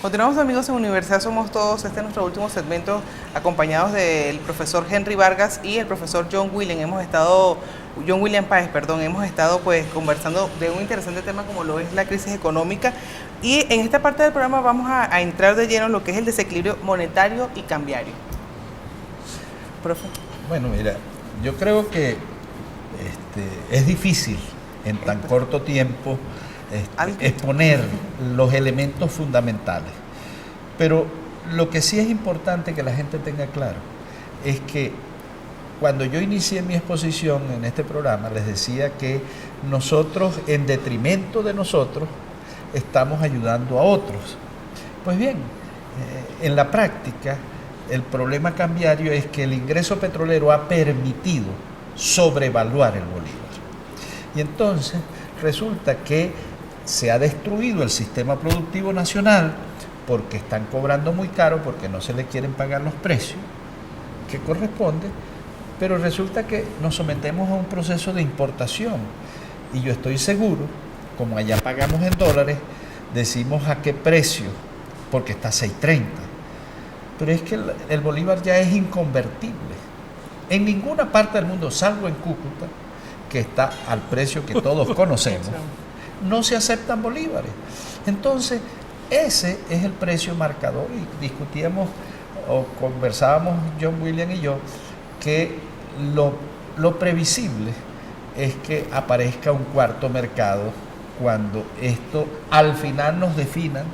Continuamos, amigos, en Universidad Somos Todos. Este es nuestro último segmento, acompañados del profesor Henry Vargas y el profesor John William Páez, hemos estado pues conversando de un interesante tema como lo es la crisis económica, y en esta parte del programa vamos a entrar de lleno en lo que es el desequilibrio monetario y cambiario. Profe. Bueno, mira, yo creo que es difícil en tan corto tiempo exponer los elementos fundamentales, pero lo que sí es importante que la gente tenga claro es que cuando yo inicié mi exposición en este programa les decía que nosotros, en detrimento de nosotros, estamos ayudando a otros. Pues bien, en la práctica el problema cambiario es que el ingreso petrolero ha permitido sobrevaluar el bolívar, y entonces resulta que se ha destruido el sistema productivo nacional porque están cobrando muy caro, porque no se le quieren pagar los precios que corresponde, pero resulta que nos sometemos a un proceso de importación, y yo estoy seguro, como allá pagamos en dólares, decimos a qué precio, porque está a 6.30, pero es que el bolívar ya es inconvertible en ninguna parte del mundo, salvo en Cúcuta, que está al precio que todos conocemos. No se aceptan bolívares. Entonces, ese es el precio marcador, y discutíamos o conversábamos John William y yo que lo previsible es que aparezca un cuarto mercado cuando esto al final nos definan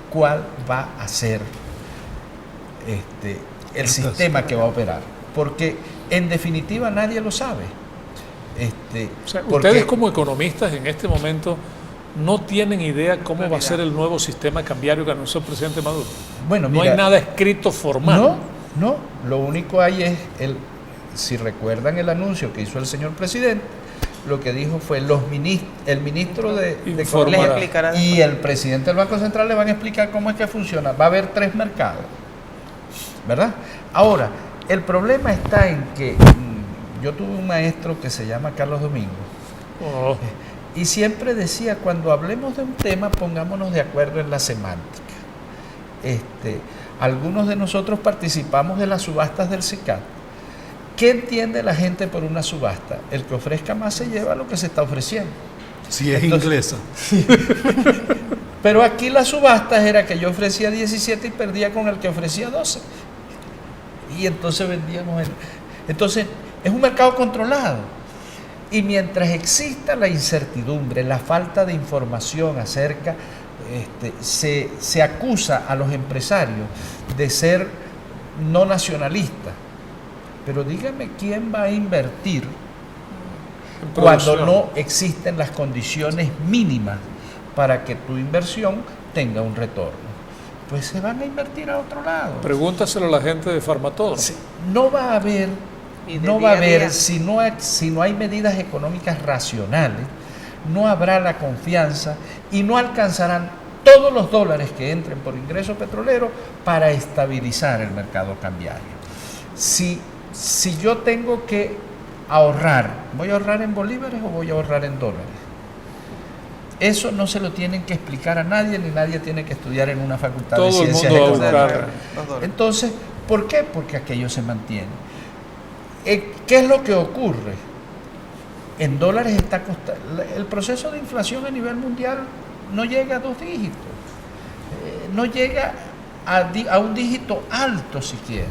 cuál va a ser el sistema que va a operar, porque en definitiva nadie lo sabe. O sea, ustedes como economistas en este momento no tienen idea cómo va a ser el nuevo sistema cambiario que anunció el presidente Maduro. Bueno, no hay nada escrito formal. No, lo único hay es, si recuerdan el anuncio que hizo el señor presidente, lo que dijo fue el ministro de Economía y el presidente del Banco Central le van a explicar cómo es que funciona. Va a haber 3 mercados, ¿verdad? Ahora, el problema está en que yo tuve un maestro que se llama Carlos Domingo, y siempre decía, cuando hablemos de un tema, pongámonos de acuerdo en la semántica. Algunos de nosotros participamos de las subastas del SICAD. ¿Qué entiende la gente por una subasta? El que ofrezca más se lleva lo que se está ofreciendo. Si es inglesa. Pero aquí las subastas era que yo ofrecía 17 y perdía con el que ofrecía 12. Y entonces vendíamos Entonces, es un mercado controlado, y mientras exista la incertidumbre, la falta de información acerca, se acusa a los empresarios de ser no nacionalistas. Pero dígame, ¿quién va a invertir cuando no existen las condiciones mínimas para que tu inversión tenga un retorno? Pues se van a invertir a otro lado. Pregúntaselo a la gente de Farmatodo. Sí, no va a haber, si no hay medidas económicas racionales, no habrá la confianza y no alcanzarán todos los dólares que entren por ingreso petrolero para estabilizar el mercado cambiario. Si yo tengo que ahorrar, ¿voy a ahorrar en bolívares o voy a ahorrar en dólares? Eso no se lo tienen que explicar a nadie, ni nadie tiene que estudiar en una facultad de ciencias económicas. Entonces, ¿por qué? Porque aquello se mantiene. ¿Qué es lo que ocurre? En dólares está costando. El proceso de inflación a nivel mundial no llega a 2 dígitos. No llega a un dígito alto siquiera.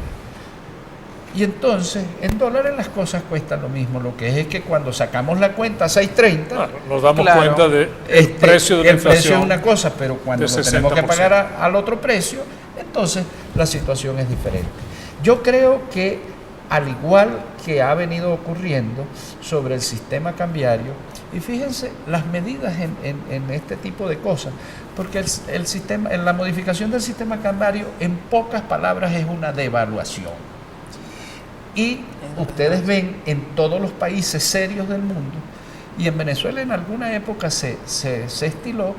Y entonces, en dólares las cosas cuestan lo mismo. Lo que es que cuando sacamos la cuenta a 6.30, nos damos cuenta del precio de la inflación. El precio es una cosa, pero cuando lo tenemos que pagar al otro precio, entonces la situación es diferente. Yo creo que, al igual que ha venido ocurriendo sobre el sistema cambiario, y fíjense las medidas en este tipo de cosas, porque el sistema, en la modificación del sistema cambiario, en pocas palabras, es una devaluación. Y ustedes ven en todos los países serios del mundo, y en Venezuela en alguna época se estiló,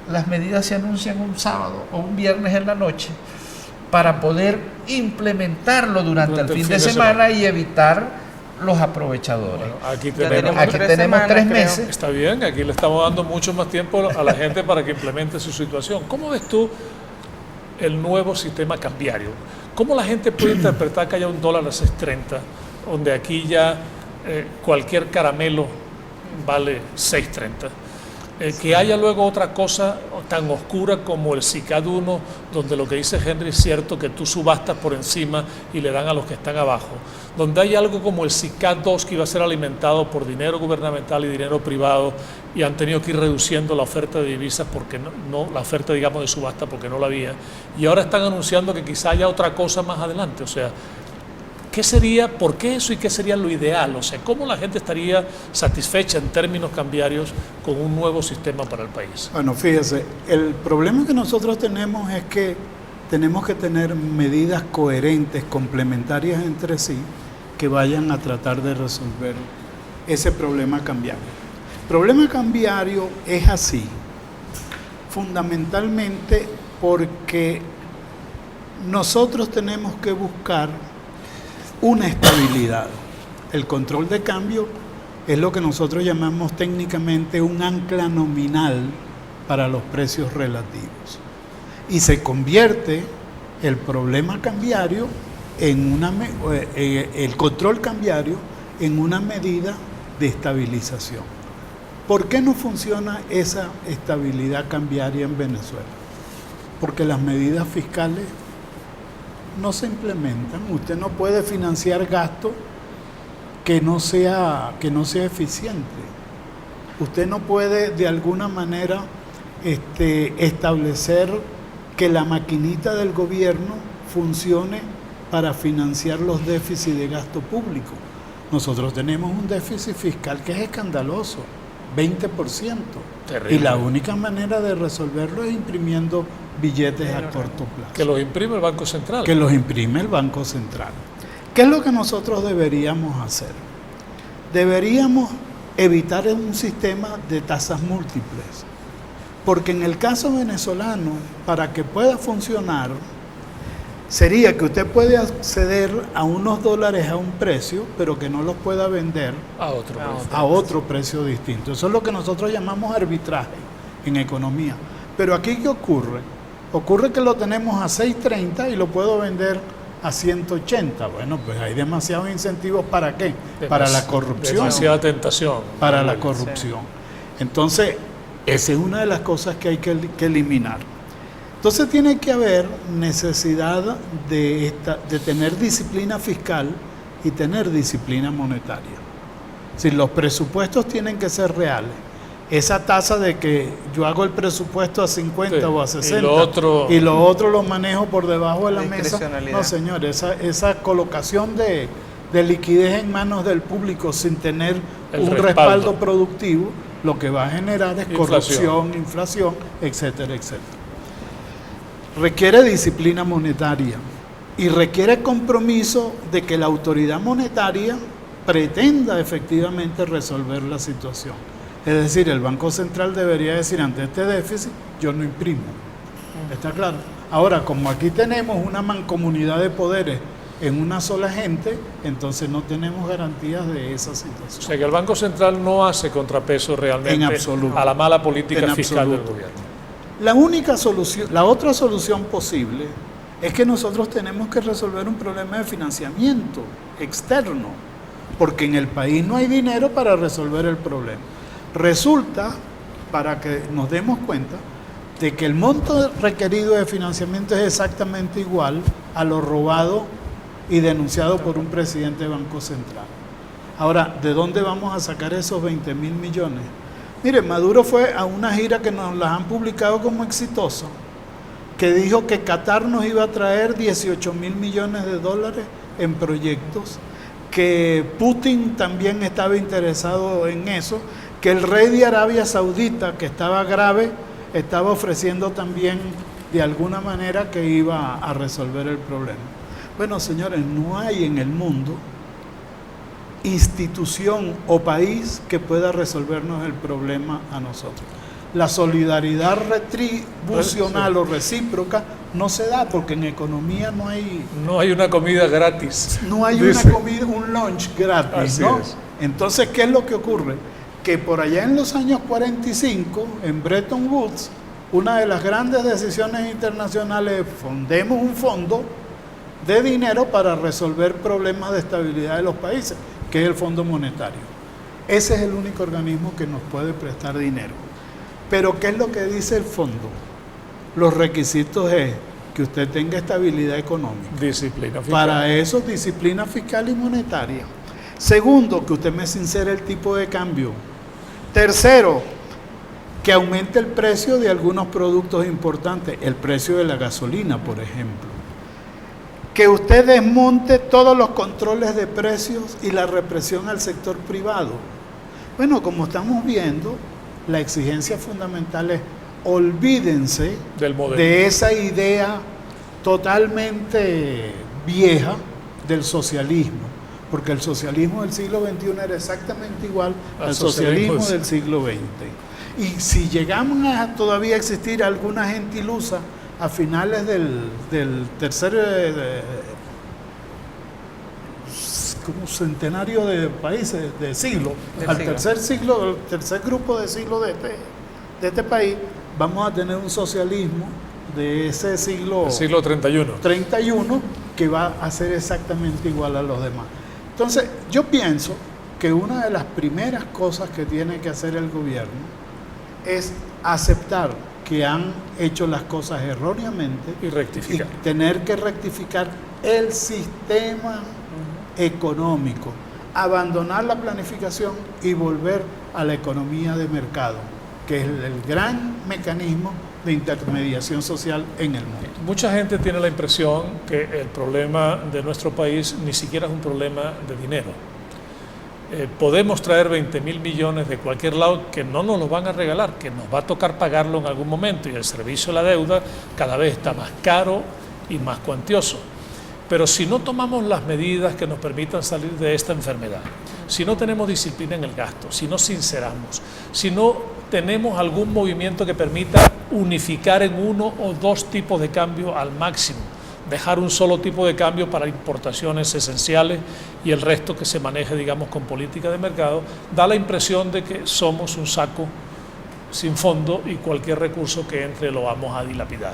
las medidas se anuncian un sábado o un viernes en la noche, para poder implementarlo durante el fin de semana y evitar los aprovechadores. Bueno, aquí tenemos 3 meses. Está bien, aquí le estamos dando mucho más tiempo a la gente para que implemente su situación. ¿Cómo ves tú el nuevo sistema cambiario? ¿Cómo la gente puede interpretar que haya un dólar a 6.30, donde aquí ya cualquier caramelo vale 6.30? Que haya luego otra cosa tan oscura como el SICAD 1, donde lo que dice Henry es cierto, que tú subastas por encima y le dan a los que están abajo. Donde hay algo como el SICAD 2 que iba a ser alimentado por dinero gubernamental y dinero privado, y han tenido que ir reduciendo la oferta de divisas porque no la oferta, digamos, de subasta porque no la había. Y ahora están anunciando que quizá haya otra cosa más adelante. O sea, ¿qué sería, por qué eso y qué sería lo ideal? O sea, ¿cómo la gente estaría satisfecha en términos cambiarios con un nuevo sistema para el país? Bueno, fíjese, el problema que nosotros tenemos es que tenemos que tener medidas coherentes, complementarias entre sí, que vayan a tratar de resolver ese problema cambiario. El problema cambiario es así, fundamentalmente porque nosotros tenemos que buscar una estabilidad. El control de cambio es lo que nosotros llamamos técnicamente un ancla nominal para los precios relativos. Y se convierte el problema cambiario en el control cambiario en una medida de estabilización. ¿Por qué no funciona esa estabilidad cambiaria en Venezuela? Porque las medidas fiscales no se implementan. Usted no puede financiar gasto que no sea eficiente. Usted no puede de alguna manera establecer que la maquinita del gobierno funcione para financiar los déficits de gasto público. Nosotros tenemos un déficit fiscal que es escandaloso, 20%. Terrible. Y la única manera de resolverlo es imprimiendo billetes a corto plazo. Que los imprime el Banco Central. Que los imprime el Banco Central. ¿Qué es lo que nosotros deberíamos hacer? Deberíamos evitar un sistema de tasas múltiples. Porque en el caso venezolano, para que pueda funcionar, sería que usted puede acceder a unos dólares a un precio, pero que no los pueda vender a otro precio distinto. Eso es lo que nosotros llamamos arbitraje en economía. Pero aquí, ¿qué ocurre? Ocurre que lo tenemos a 6.30 y lo puedo vender a 180. Bueno, pues hay demasiados incentivos. ¿Para qué? Para la corrupción. Demasiada tentación. Para la corrupción. Entonces, esa es una de las cosas que hay que eliminar. Entonces tiene que haber necesidad de tener disciplina fiscal y tener disciplina monetaria. Si los presupuestos tienen que ser reales, esa tasa de que yo hago el presupuesto a 50 o a 60 y lo otro lo manejo por debajo de la mesa, no señor, esa colocación de liquidez en manos del público sin tener un respaldo productivo, lo que va a generar es corrupción, inflación, etcétera, etcétera. Requiere disciplina monetaria y requiere compromiso de que la autoridad monetaria pretenda efectivamente resolver la situación. Es decir, el Banco Central debería decir, ante este déficit, yo no imprimo. ¿Está claro? Ahora, como aquí tenemos una mancomunidad de poderes en una sola gente, entonces no tenemos garantías de esa situación. O sea que el Banco Central no hace contrapeso realmente a la mala política fiscal del gobierno. La única solución, la otra solución posible es que nosotros tenemos que resolver un problema de financiamiento externo, porque en el país no hay dinero para resolver el problema. Resulta, para que nos demos cuenta, de que el monto requerido de financiamiento es exactamente igual a lo robado y denunciado por un presidente de Banco Central. Ahora, ¿de dónde vamos a sacar esos 20.000 millones? Mire, Maduro fue a una gira que nos las han publicado como exitosa, que dijo que Qatar nos iba a traer 18.000 millones de dólares en proyectos, que Putin también estaba interesado en eso, que el rey de Arabia Saudita, que estaba grave, estaba ofreciendo también de alguna manera que iba a resolver el problema. Bueno, señores, no hay en el mundo institución o país que pueda resolvernos el problema a nosotros. La solidaridad retribucional o recíproca no se da, porque en economía no hay una comida gratis. una comida, un lunch gratis, Así ¿no? es. Entonces, ¿qué es lo que ocurre? Que por allá en los años 45, en Bretton Woods, una de las grandes decisiones internacionales es fundemos un fondo de dinero para resolver problemas de estabilidad de los países, que es el Fondo Monetario. Ese es el único organismo que nos puede prestar dinero. Pero ¿qué es lo que dice el fondo? Los requisitos es que usted tenga estabilidad económica. Disciplina fiscal. Para eso, disciplina fiscal y monetaria. Segundo, que usted me sincere el tipo de cambio. Tercero, que aumente el precio de algunos productos importantes, el precio de la gasolina, por ejemplo. Que usted desmonte todos los controles de precios y la represión al sector privado. Bueno, como estamos viendo, la exigencia fundamental es olvídense Del modelo. de esa idea totalmente vieja del socialismo, porque el socialismo del siglo XXI era exactamente igual al socialismo del siglo XX. Y si llegamos a todavía existir alguna gente ilusa a finales del tercer como centenario de países, de siglo, al tercer grupo de siglo de este país, vamos a tener un socialismo de ese siglo, El siglo 31. 31 que va a ser exactamente igual a los demás. Entonces, yo pienso que una de las primeras cosas que tiene que hacer el gobierno es aceptar que han hecho las cosas erróneamente Y rectificar. y tener que rectificar el sistema económico, abandonar la planificación y volver a la economía de mercado, que es el gran mecanismo de intermediación social en el mundo. Mucha gente tiene la impresión que el problema de nuestro país ni siquiera es un problema de dinero. Podemos traer 20.000 millones de cualquier lado que no nos los van a regalar, que nos va a tocar pagarlo en algún momento, y el servicio de la deuda cada vez está más caro y más cuantioso. Pero si no tomamos las medidas que nos permitan salir de esta enfermedad, si no tenemos disciplina en el gasto, si no sinceramos, si no tenemos algún movimiento que permita unificar en uno o dos tipos de cambio al máximo, dejar un solo tipo de cambio para importaciones esenciales y el resto que se maneje, digamos, con política de mercado, da la impresión de que somos un saco sin fondo y cualquier recurso que entre lo vamos a dilapidar.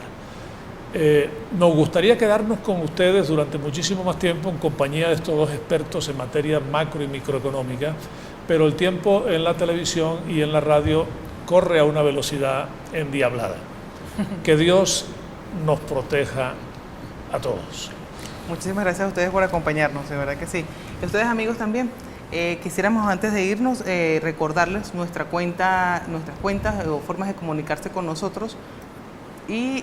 Nos gustaría quedarnos con ustedes durante muchísimo más tiempo en compañía de estos dos expertos en materia macro y microeconómica, pero el tiempo en la televisión y en la radio corre a una velocidad endiablada. Que Dios nos proteja a todos. Muchísimas gracias a ustedes por acompañarnos, de verdad que sí. Y a ustedes, amigos, también. Quisiéramos, antes de irnos, recordarles nuestras cuentas o formas de comunicarse con nosotros, y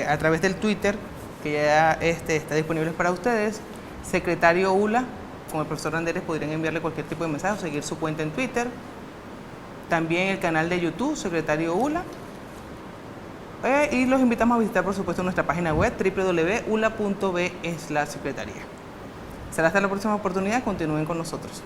a través del Twitter, que ya está disponible para ustedes, Secretario ULA, con el profesor Anderes podrían enviarle cualquier tipo de mensaje o seguir su cuenta en Twitter. También el canal de YouTube, Secretario ULA. Y los invitamos a visitar, por supuesto, nuestra página web www.ula.be/secretaría. Será hasta la próxima oportunidad. Continúen con nosotros.